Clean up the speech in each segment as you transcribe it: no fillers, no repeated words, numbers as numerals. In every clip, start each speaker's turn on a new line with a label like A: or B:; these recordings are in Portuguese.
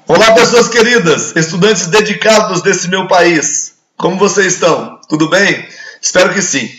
A: Olá, pessoas queridas, estudantes dedicados desse meu país. Como vocês estão? Tudo bem? Espero que sim.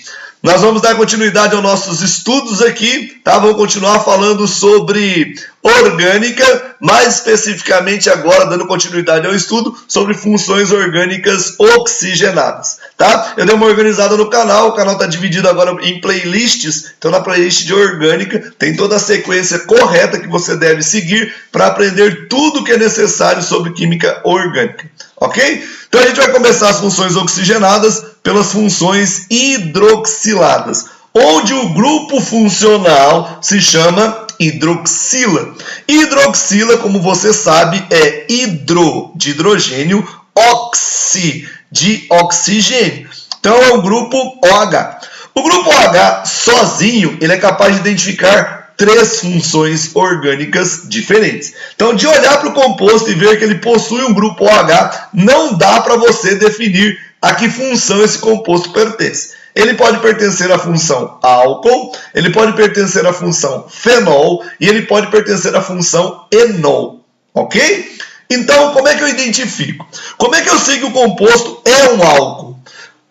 A: Nós vamos dar continuidade aos nossos estudos aqui, tá? Vamos continuar falando sobre orgânica, mais especificamente agora dando continuidade ao estudo sobre funções orgânicas oxigenadas, tá? Eu dei uma organizada no canal, o canal está dividido agora em playlists, então na playlist de orgânica tem toda a sequência correta que você deve seguir para aprender tudo o que é necessário sobre química orgânica, ok? Então a gente vai começar as funções oxigenadas pelas funções hidroxiladas, onde o grupo funcional se chama hidroxila. Hidroxila, como você sabe, é hidro de hidrogênio, oxi de oxigênio. Então é o grupo OH. O grupo OH sozinho, ele é capaz de identificar três funções orgânicas diferentes. Então, de olhar para o composto e ver que ele possui um grupo OH, não dá para você definir a que função esse composto pertence. Ele pode pertencer à função álcool, ele pode pertencer à função fenol e ele pode pertencer à função enol, ok? Então, como é que eu identifico? Como é que eu sei que o composto é um álcool?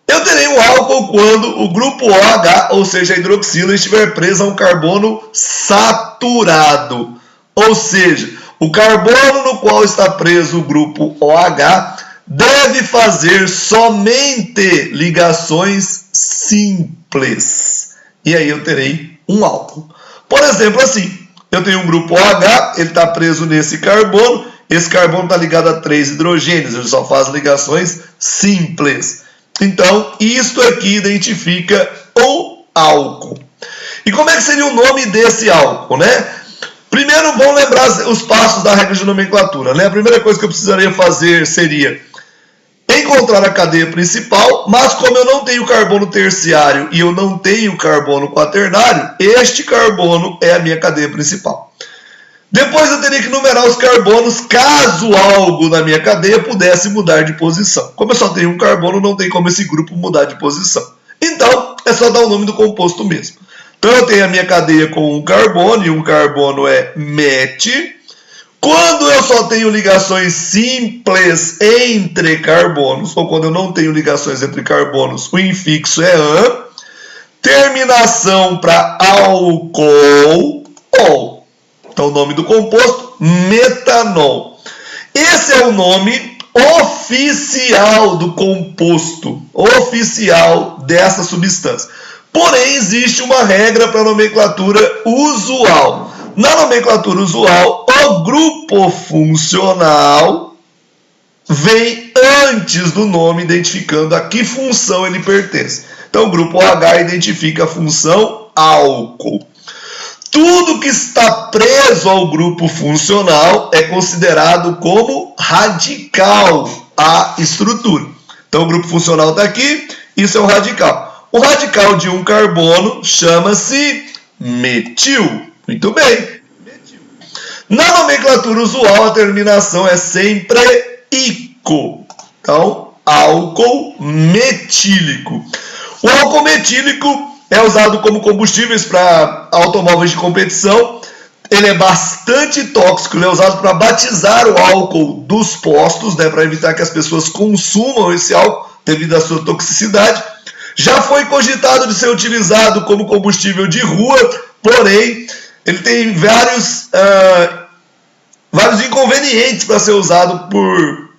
A: Eu terei um álcool quando o grupo OH, ou seja, a hidroxila, estiver presa a um carbono saturado. Ou seja, o carbono no qual está preso o grupo OH deve fazer somente ligações simples. E aí eu terei um álcool. Por exemplo, assim, eu tenho um grupo OH, ele está preso nesse carbono, esse carbono está ligado a 3 hidrogênios, ele só faz ligações simples. Então, isto aqui identifica o álcool. E como é que seria o nome desse álcool, né? Primeiro, vamos lembrar os passos da regra de nomenclatura, né? A primeira coisa que eu precisaria fazer seria encontrar a cadeia principal, mas como eu não tenho carbono terciário e eu não tenho carbono quaternário, este carbono é a minha cadeia principal. Depois eu teria que numerar os carbonos caso algo na minha cadeia pudesse mudar de posição. Como eu só tenho um carbono, não tem como esse grupo mudar de posição. Então, é só dar o nome do composto mesmo. Então eu tenho a minha cadeia com um carbono, e um carbono é met. Quando eu só tenho ligações simples entre carbonos, ou quando eu não tenho ligações entre carbonos, o infixo é an. Terminação para álcool, ol. Então, o nome do composto, metanol. Esse é o nome oficial do composto, oficial dessa substância. Porém, existe uma regra para a nomenclatura usual. Na nomenclatura usual, o grupo funcional vem antes do nome, identificando a que função ele pertence. Então, o grupo OH identifica a função álcool. Tudo que está preso ao grupo funcional é considerado como radical à estrutura. Então, o grupo funcional está aqui, isso é um radical. O radical de um carbono chama-se metil. Muito bem. Na nomenclatura usual, a terminação é sempre ico. Então, álcool metílico. O álcool metílico é usado como combustíveis para automóveis de competição. Ele é bastante tóxico, ele é usado para batizar o álcool dos postos, né, para evitar que as pessoas consumam esse álcool devido à sua toxicidade. Já foi cogitado de ser utilizado como combustível de rua, porém, ele tem vários inconvenientes para ser usado por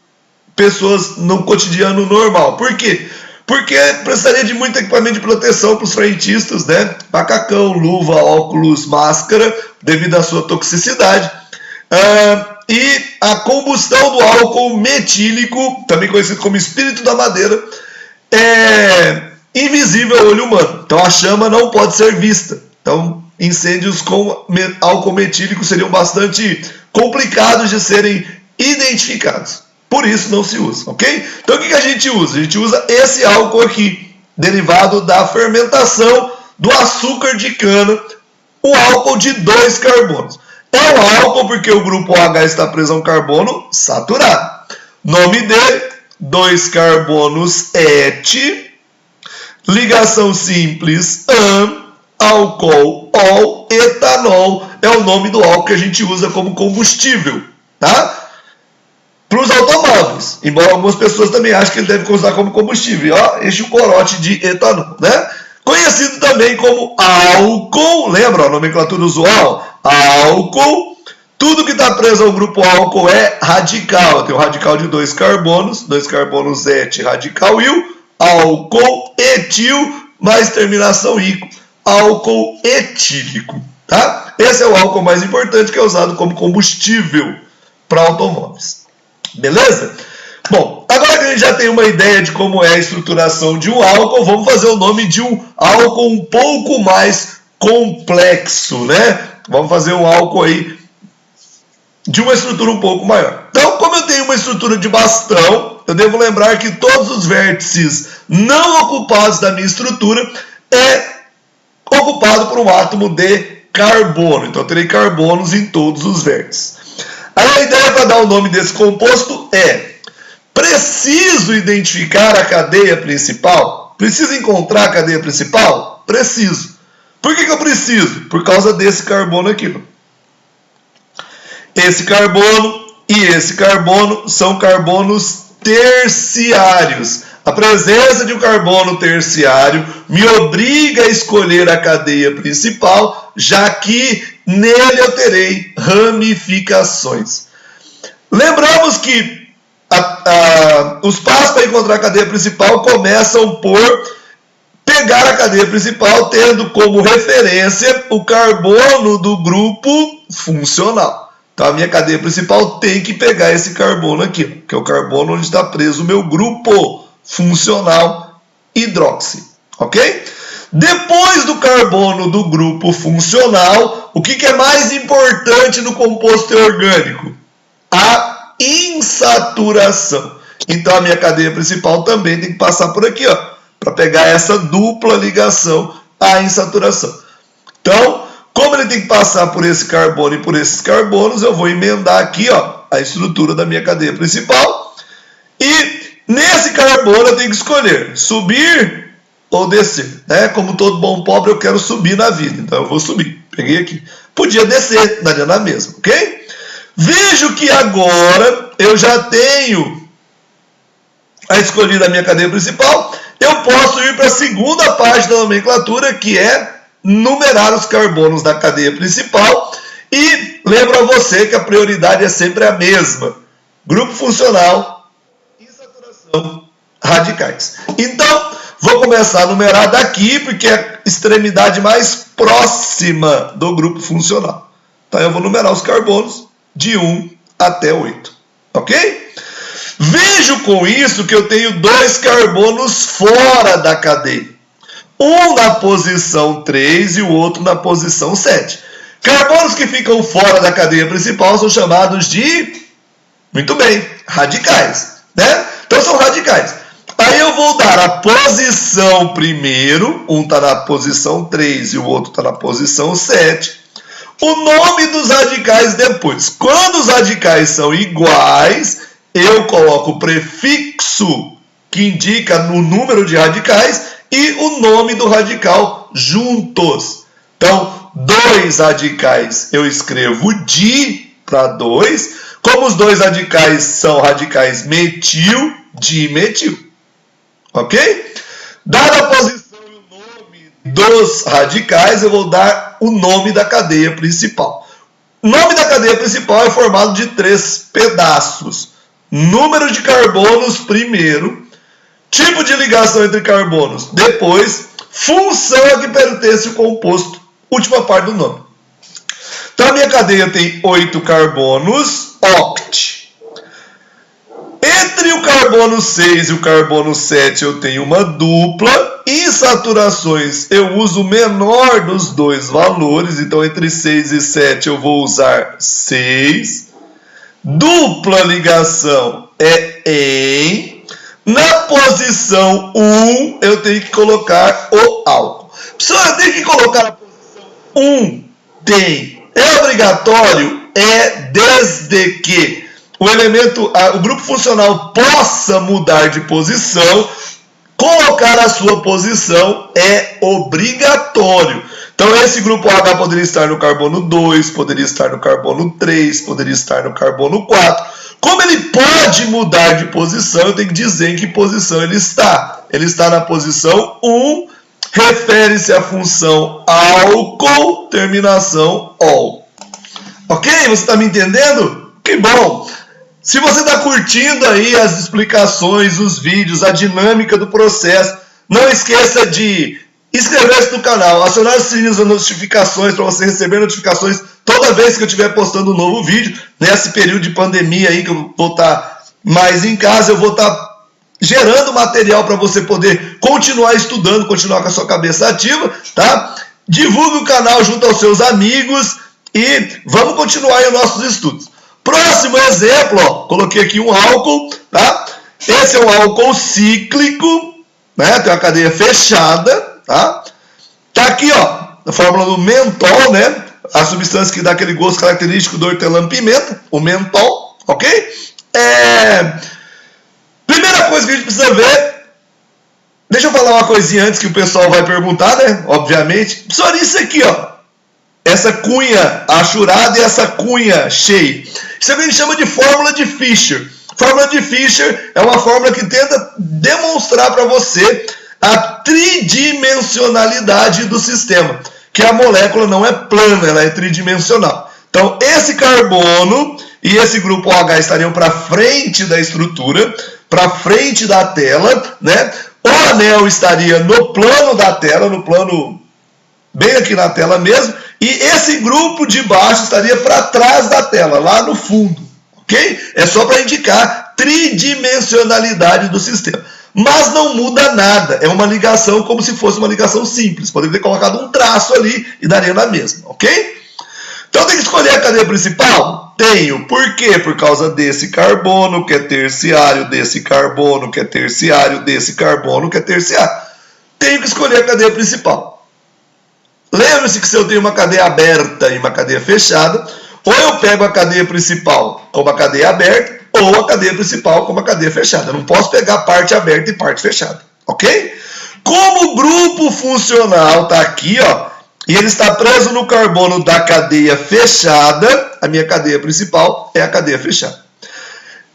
A: pessoas no cotidiano normal. Por quê? Porque precisaria de muito equipamento de proteção para os frentistas, né? Macacão, luva, óculos, máscara, devido à sua toxicidade. E a combustão do álcool metílico, também conhecido como espírito da madeira, é invisível ao olho humano. Então a chama não pode ser vista. Então incêndios com álcool metílico seriam bastante complicados de serem identificados. Por isso não se usa, ok? Então o que a gente usa? A gente usa esse álcool aqui, derivado da fermentação do açúcar de cana, um álcool de 2 carbonos. É um álcool porque o grupo OH está preso a um carbono saturado. Nome dele, 2 carbonos et, ligação simples an, álcool ol, etanol é o nome do álcool que a gente usa como combustível, tá? automóveis. Embora algumas pessoas também achem que ele deve usar como combustível. Ó, enche o corote de etanol, né? Conhecido também como álcool, lembra a nomenclatura usual? Álcool. Tudo que está preso ao grupo álcool é radical. Tem o radical de 2 carbonos et radical il, álcool etil, mais terminação ico, álcool etílico. Tá? Esse é o álcool mais importante, que é usado como combustível para automóveis. Beleza? Bom, agora que a gente já tem uma ideia de como é a estruturação de um álcool, vamos fazer o nome de um álcool um pouco mais complexo, né? Vamos fazer um álcool aí de uma estrutura um pouco maior. Então, como eu tenho uma estrutura de bastão, eu devo lembrar que todos os vértices não ocupados da minha estrutura é ocupado por um átomo de carbono. Então, eu terei carbonos em todos os vértices. Aí a ideia para dar o nome desse composto é: preciso identificar a cadeia principal? Preciso encontrar a cadeia principal? Preciso. Por que eu preciso? Por causa desse carbono aqui. Esse carbono e esse carbono são carbonos terciários. A presença de um carbono terciário me obriga a escolher a cadeia principal, já que nele eu terei ramificações. Lembramos que os passos para encontrar a cadeia principal começam por pegar a cadeia principal tendo como referência o carbono do grupo funcional. Então a minha cadeia principal tem que pegar esse carbono aqui, que é o carbono onde está preso o meu grupo funcional hidroxi, ok? Depois do carbono do grupo funcional, o que é mais importante no composto orgânico? A insaturação. Então a minha cadeia principal também tem que passar por aqui, ó, para pegar essa dupla ligação à insaturação. Então, como ele tem que passar por esse carbono e por esses carbonos, eu vou emendar aqui, ó, a estrutura da minha cadeia principal. E nesse carbono eu tenho que escolher subir ou descer, né? Como todo bom pobre, eu quero subir na vida, então eu vou subir. Peguei aqui. Podia descer, daria na mesma, ok? Vejo que agora eu já tenho a escolhida da minha cadeia principal. Eu posso ir para a segunda parte da nomenclatura, que é numerar os carbonos da cadeia principal. E lembro a você que a prioridade é sempre a mesma: grupo funcional, insaturação, radicais. Então, vou começar a numerar daqui, porque é a extremidade mais próxima do grupo funcional. Então, eu vou numerar os carbonos de 1 até 8. Ok? Vejo com isso que eu tenho 2 carbonos fora da cadeia. Um na posição 3 e o outro na posição 7. Carbonos que ficam fora da cadeia principal são chamados de, muito bem, radicais, né? Então são radicais. Aí eu vou dar a posição primeiro, um está na posição 3 e o outro está na posição 7. O nome dos radicais depois. Quando os radicais são iguais, eu coloco o prefixo que indica o número de radicais e o nome do radical juntos. Então, 2 radicais eu escrevo di para 2. Como os 2 radicais são radicais metil, dimetil. Ok? Dada a posição e o nome dos radicais, eu vou dar o nome da cadeia principal. O nome da cadeia principal é formado de 3 pedaços. Número de carbonos primeiro, tipo de ligação entre carbonos depois, função a que pertence o composto, última parte do nome. Então a minha cadeia tem 8 carbonos, oct. Entre o carbono 6 e o carbono 7 eu tenho uma dupla. Em saturações eu uso o menor dos 2 valores, então entre 6 e 7 eu vou usar 6. Dupla ligação é em. Na posição 1 eu tenho que colocar o álcool. Professor, eu tenho que colocar a posição 1? Tem. É obrigatório? É, desde que o grupo funcional possa mudar de posição colocar a sua posição é obrigatório. Então esse grupo H poderia estar no carbono 2, poderia estar no carbono 3, poderia estar no carbono 4. Como ele pode mudar de posição, eu tenho que dizer em que posição ele está. Ele está na posição 1, refere-se à função álcool, terminação ol. Ok? Você está me entendendo? Que bom! Se você está curtindo aí as explicações, os vídeos, a dinâmica do processo, não esqueça de inscrever-se no canal, acionar os sininhos das notificações para você receber notificações toda vez que eu estiver postando um novo vídeo. Nesse período de pandemia aí que eu vou estar mais em casa, eu vou estar gerando material para você poder continuar estudando, continuar com a sua cabeça ativa, tá? Divulgue o canal junto aos seus amigos e vamos continuar aí os nossos estudos. Próximo exemplo, ó, coloquei aqui um álcool, tá? Esse é um álcool cíclico, né? Tem uma cadeia fechada, tá? Tá aqui, ó, a fórmula do mentol, né? A substância que dá aquele gosto característico do hortelã-pimenta, o mentol, ok? Primeira coisa que a gente precisa ver, deixa eu falar uma coisinha antes que o pessoal vai perguntar, né? Obviamente, só isso aqui, ó. Essa cunha achurada e essa cunha cheia. Isso é o que a gente chama de fórmula de Fischer. Fórmula de Fischer é uma fórmula que tenta demonstrar para você a tridimensionalidade do sistema. Que a molécula não é plana, ela é tridimensional. Então, esse carbono e esse grupo OH estariam para frente da estrutura, para frente da tela, né? O anel estaria no plano da tela, no plano bem aqui na tela mesmo, e esse grupo de baixo estaria para trás da tela, lá no fundo, ok? É só para indicar tridimensionalidade do sistema. Mas não muda nada, é uma ligação como se fosse uma ligação simples. Poderia ter colocado um traço ali e daria na mesma, ok? Então tem que escolher a cadeia principal? Tenho. Por quê? Por causa desse carbono, que é terciário, desse carbono, que é terciário, desse carbono, que é terciário. Tenho que escolher a cadeia principal. Lembre-se que se eu tenho uma cadeia aberta e uma cadeia fechada, ou eu pego a cadeia principal como a cadeia aberta, ou a cadeia principal como a cadeia fechada. Eu não posso pegar parte aberta e parte fechada, ok? Como o grupo funcional está aqui, ó, e ele está preso no carbono da cadeia fechada, a minha cadeia principal é a cadeia fechada.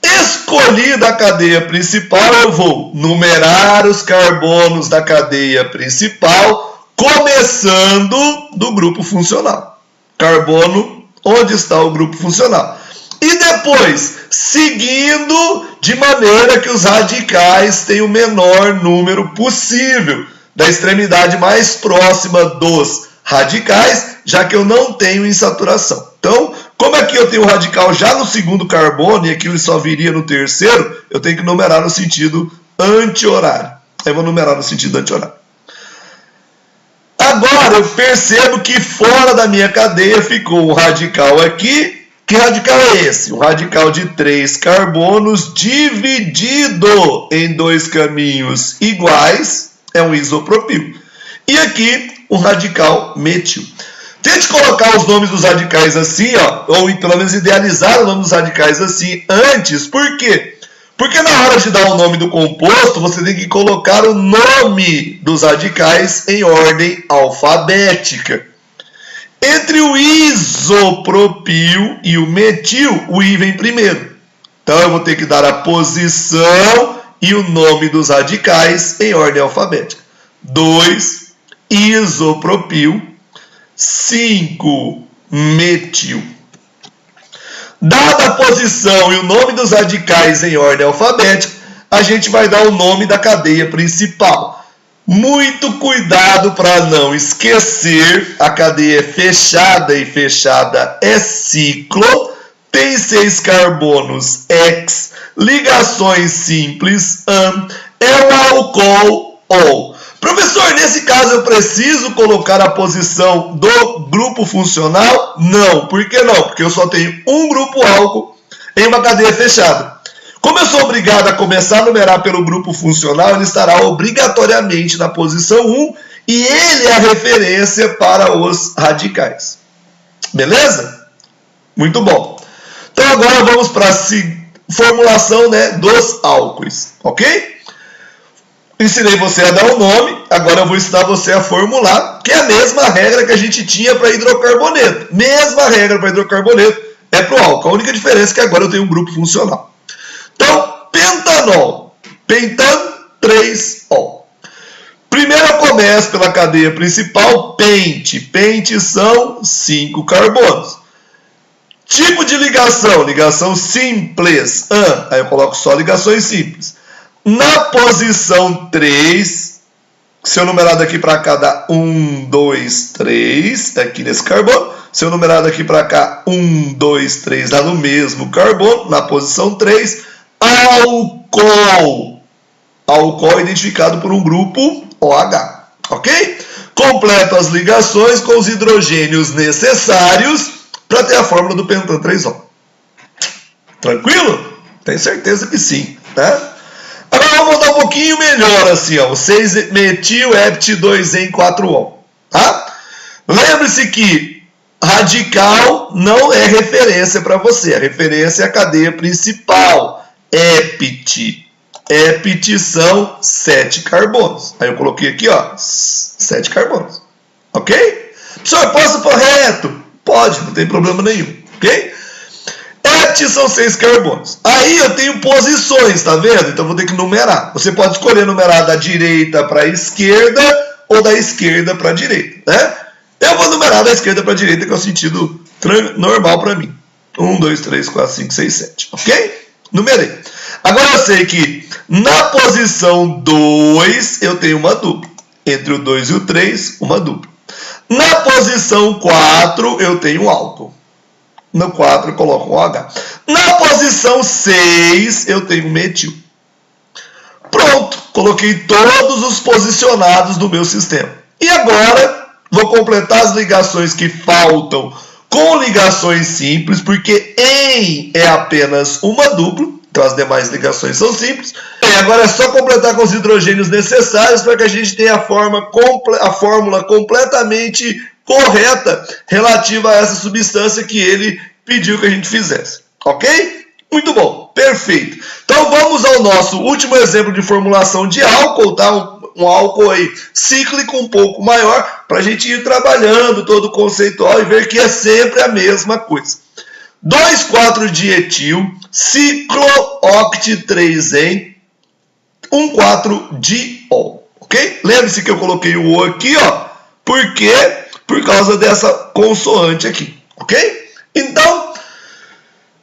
A: Escolhida a cadeia principal, eu vou numerar os carbonos da cadeia principal, começando do grupo funcional. Carbono, onde está o grupo funcional? E depois, seguindo de maneira que os radicais tenham o menor número possível, da extremidade mais próxima dos radicais, já que eu não tenho insaturação. Então, como aqui eu tenho o radical já no segundo carbono, e aqui ele só viria no terceiro, eu tenho que numerar no sentido anti-horário. Eu vou numerar no sentido anti-horário. Agora eu percebo que fora da minha cadeia ficou um radical aqui. Que radical é esse? Um radical de 3 carbonos dividido em 2 caminhos iguais. É um isopropil. E aqui um radical metil. Tente colocar os nomes dos radicais assim, ó, ou pelo menos idealizar o nome dos radicais assim antes. Por quê? Porque na hora de dar o nome do composto, você tem que colocar o nome dos radicais em ordem alfabética. Entre o isopropil e o metil, o I vem primeiro. Então eu vou ter que dar a posição e o nome dos radicais em ordem alfabética. 2 isopropil, 5 metil. Dada a posição e o nome dos radicais em ordem alfabética, a gente vai dar o nome da cadeia principal. Muito cuidado para não esquecer, a cadeia é fechada e fechada é ciclo, tem 6 carbonos X, ligações simples, é um álcool ol. Professor, nesse caso eu preciso colocar a posição do grupo funcional? Não. Por que não? Porque eu só tenho um grupo álcool em uma cadeia fechada. Como eu sou obrigado a começar a numerar pelo grupo funcional, ele estará obrigatoriamente na posição 1 e ele é a referência para os radicais. Beleza? Muito bom. Então agora vamos para a formulação, né, dos álcoois, ok? ensinei você a dar o nome, agora eu vou ensinar você a formular, que é a mesma regra que a gente tinha para hidrocarboneto. Mesma regra para hidrocarboneto é para o álcool. A única diferença é que agora eu tenho um grupo funcional. Então, pentanol. Pentan 3-ol. Primeiro eu começo pela cadeia principal, pente. Pente são 5 carbonos. Tipo de ligação, ligação simples. Aí eu coloco só ligações simples. Na posição 3, se eu numerar daqui para cá dá 1, 2, 3, aqui nesse carbono. Se eu numerar daqui para cá 1, 2, 3, dá no mesmo carbono, na posição 3. Álcool. Álcool identificado por um grupo OH, ok? Completo as ligações com os hidrogênios necessários para ter a fórmula do pentan 3-ol. Tranquilo? Tenho certeza que sim, né? Agora vamos voltar um pouquinho melhor assim, ó, o 6-metil-hept-2-en-4-ol, tá? Lembre-se que radical não é referência para você, a referência é a cadeia principal, hept. Hept são 7 carbonos. Aí eu coloquei aqui, ó, 7 carbonos, ok? Senhor, posso pôr reto? Pode, não tem problema nenhum, ok? Hept são 6 carbonos. Aí eu tenho posições, tá vendo? Então eu vou ter que numerar. Você pode escolher numerar da direita para a esquerda ou da esquerda para a direita, né? Eu vou numerar da esquerda para a direita, que é o sentido normal para mim. 1, 2, 3, 4, 5, 6, 7, ok? Numerei. Agora eu sei que na posição 2 eu tenho uma dupla. Entre o 2 e o 3, uma dupla. Na posição 4 eu tenho um álcool. No 4 eu coloco um OH. Na posição 6 eu tenho um metil. Pronto, coloquei todos os posicionados do meu sistema. E agora vou completar as ligações que faltam com ligações simples, porque em é apenas uma dupla, então as demais ligações são simples. E agora é só completar com os hidrogênios necessários para que a gente tenha a fórmula completamente correta relativa a essa substância que ele pediu que a gente fizesse. Ok? Muito bom, perfeito. Então vamos ao nosso último exemplo de formulação de álcool, tá? Um álcool aí cíclico um pouco maior, para a gente ir trabalhando todo o conceitual e ver que é sempre a mesma coisa. 2,4-dietil, ciclooct-3-en, 1,4-diol, ok? Lembre-se que eu coloquei o O aqui, ó, por quê? Por causa dessa consoante aqui, ok? Então,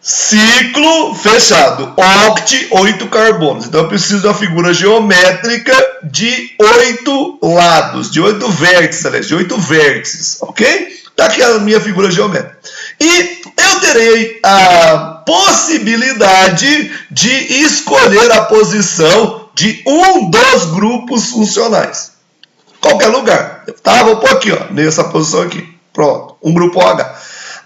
A: ciclo fechado, oct, 8 carbonos. Então eu preciso de uma figura geométrica de 8 lados, de 8 vértices, aliás, de 8 vértices, ok? Está aqui a minha figura geométrica. E eu terei a possibilidade de escolher a posição de um dos grupos funcionais. Qualquer lugar. Tá? Vou pôr aqui, ó, nessa posição aqui. Pronto, um grupo OH.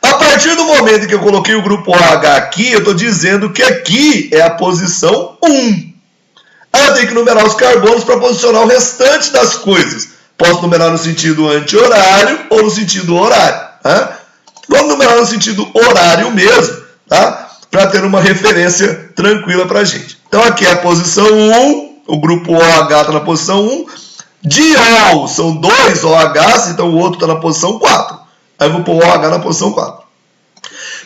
A: A partir do momento que eu coloquei o grupo OH aqui, eu estou dizendo que aqui é a posição 1. Aí eu tenho que numerar os carbonos para posicionar o restante das coisas. Posso numerar no sentido anti-horário ou no sentido horário. Tá? Vamos numerar no sentido horário mesmo, tá? Para ter uma referência tranquila para a gente. Então aqui é a posição 1, o grupo OH está na posição 1. Diol são 2 OHs, então o outro está na posição 4. Aí eu vou pôr o OH na posição 4.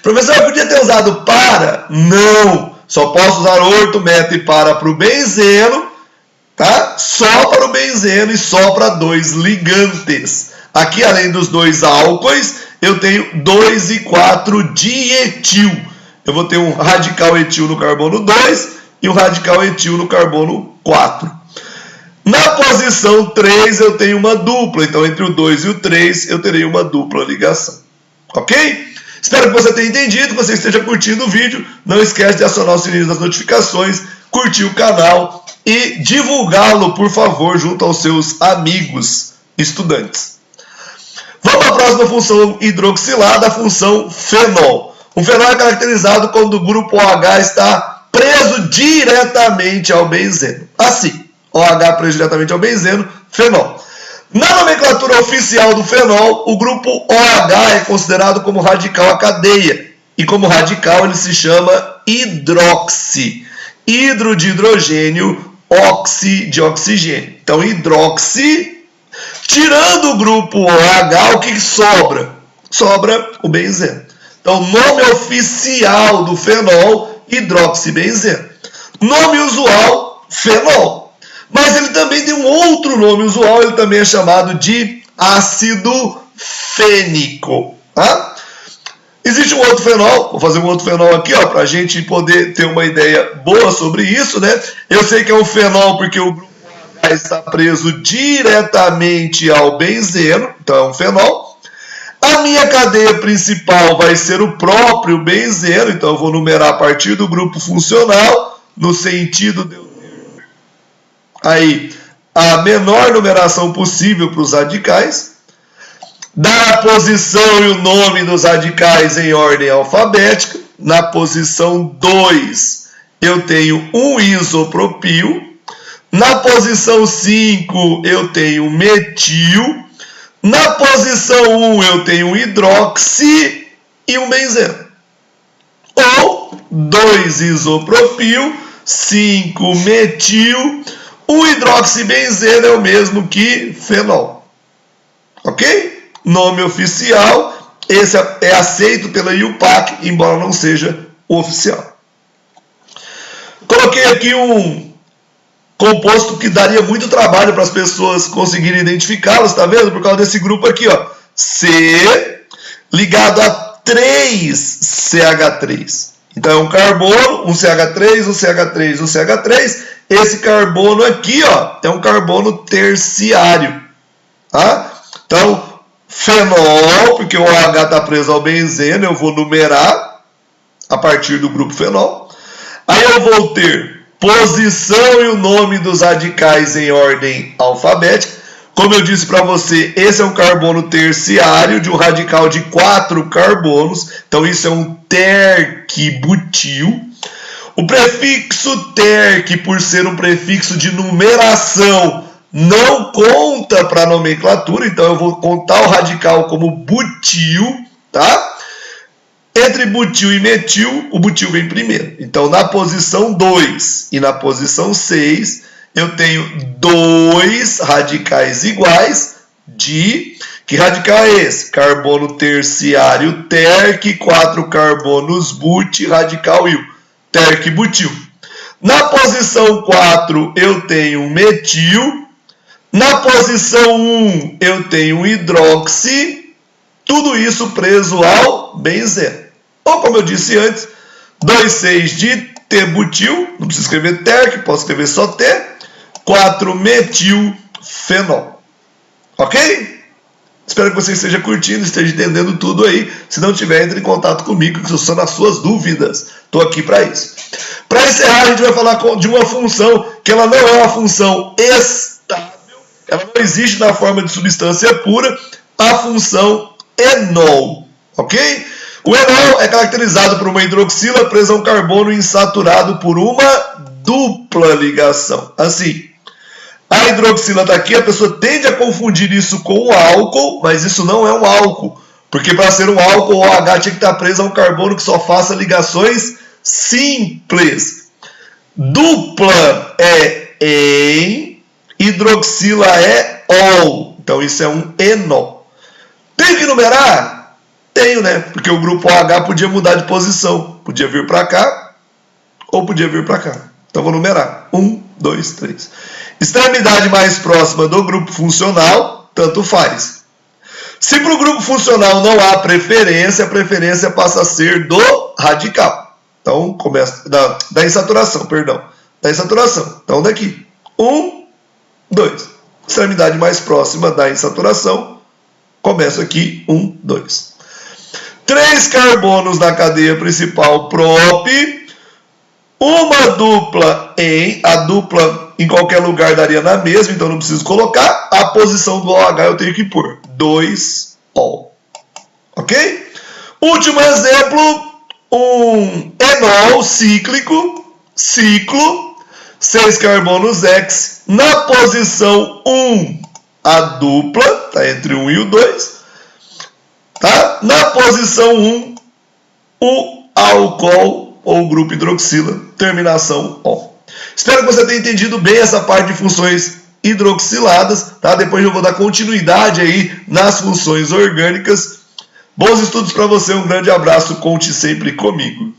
A: Professor, eu podia ter usado para? Não. Só posso usar orto, meta e para o benzeno, tá? Só para o benzeno e só para 2 ligantes. Aqui, além dos 2 álcoois, eu tenho 2 e 4 dietil. Eu vou ter um radical etil no carbono 2 e um radical etil no carbono 4. Na posição 3 eu tenho uma dupla, então entre o 2 e o 3 eu terei uma dupla ligação. Ok? Espero que você tenha entendido, que você esteja curtindo o vídeo. Não esquece de acionar o sininho das notificações, curtir o canal e divulgá-lo, por favor, junto aos seus amigos estudantes. Vamos à próxima função hidroxilada, a função fenol. O fenol é caracterizado quando o grupo OH está preso diretamente ao benzeno. Assim. OH preso diretamente ao benzeno, fenol. Na nomenclatura oficial do fenol, o grupo OH é considerado como radical à cadeia. E como radical ele se chama hidroxi. Hidro de hidrogênio, oxi de oxigênio. Então, hidroxi, tirando o grupo OH, o que sobra? Sobra o benzeno. Então, nome oficial do fenol, hidroxibenzeno. Nome usual, fenol. Mas ele também tem um outro nome usual, ele também é chamado de ácido fênico. Tá? Existe um outro fenol, vou fazer um outro fenol aqui, para a gente poder ter uma ideia boa sobre isso, né? Eu sei que é um fenol porque o grupo H está preso diretamente ao benzeno, então é um fenol. A minha cadeia principal vai ser o próprio benzeno, então eu vou numerar a partir do grupo funcional, no sentido de eu ter aí a menor numeração possível para os radicais. Dar a posição e o nome dos radicais em ordem alfabética. Na posição 2, eu tenho um isopropil. Na posição 5, eu tenho metil. Na posição 1, eu tenho um hidroxi e um benzeno. Ou 2 isopropil, 5 metil. O hidroxibenzeno é o mesmo que fenol. Ok? Nome oficial, esse é aceito pela IUPAC, embora não seja o oficial. Coloquei aqui um composto que daria muito trabalho para as pessoas conseguirem identificá-los, tá vendo? Por causa desse grupo aqui, ó. C ligado a 3CH3. Então é um carbono, um CH3, um CH3, um CH3. Esse carbono aqui, ó, é um carbono terciário. Tá? Então, fenol, porque o OH está preso ao benzeno, eu vou numerar a partir do grupo fenol. Aí eu vou ter posição e o nome dos radicais em ordem alfabética. Como eu disse para você, esse é um carbono terciário de um radical de 4 carbonos. Então isso é um terquibutil. O prefixo terq, por ser um prefixo de numeração, não conta para a nomenclatura, então eu vou contar o radical como butil, tá? Entre butil e metil, o butil vem primeiro. Então, na posição 2 e na posição 6, eu tenho 2 radicais iguais de... Que radical é esse? Carbono terciário terq, 4 carbonos but, radical il. Terquibutil. Na posição 4, eu tenho metil. Na posição 1, eu tenho hidroxi, tudo isso preso ao benzeno. Ou, como eu disse antes, 2,6 de T-butil, não precisa escrever terq, posso escrever só T, 4-metilfenol. Ok? Espero que você esteja curtindo, esteja entendendo tudo aí. Se não tiver, entre em contato comigo, que eu sou nas suas dúvidas. Estou aqui para isso. Para encerrar, a gente vai falar de uma função que ela não é uma função estável. Ela não existe na forma de substância pura, a função enol, ok? O enol é caracterizado por uma hidroxila presa a um carbono insaturado por uma dupla ligação. Assim, a hidroxila está aqui, a pessoa tende a confundir isso com o álcool, mas isso não é um álcool, porque para ser um álcool, o OH tinha que estar preso a um carbono que só faça ligações simples. Dupla é em... Hidroxila é ol. Então isso é um enol. Tem que numerar? Tenho, né? Porque o grupo OH podia mudar de posição. Podia vir para cá ou podia vir para cá. Então vou numerar. 1, 2, 3. Extremidade mais próxima do grupo funcional, tanto faz. Se para o grupo funcional não há preferência, a preferência passa a ser do radical. Então começa da insaturação, perdão. Da insaturação. Então daqui. 1, 2. Extremidade mais próxima da insaturação. Começo aqui. 1, 2. 3 carbonos na cadeia principal prop. Uma dupla em. A dupla em qualquer lugar daria na mesma, então não preciso colocar. A posição do OH eu tenho que pôr. 2 ol. Ok? Último exemplo. Um enol cíclico. Ciclo. 6 carbonos X. Na posição 1, a dupla, tá entre o 1 e o 2. Tá? Na posição 1, o álcool ou grupo hidroxila, terminação ol. Espero que você tenha entendido bem essa parte de funções hidroxiladas, tá? Depois eu vou dar continuidade aí nas funções orgânicas. Bons estudos para você, um grande abraço, conte sempre comigo.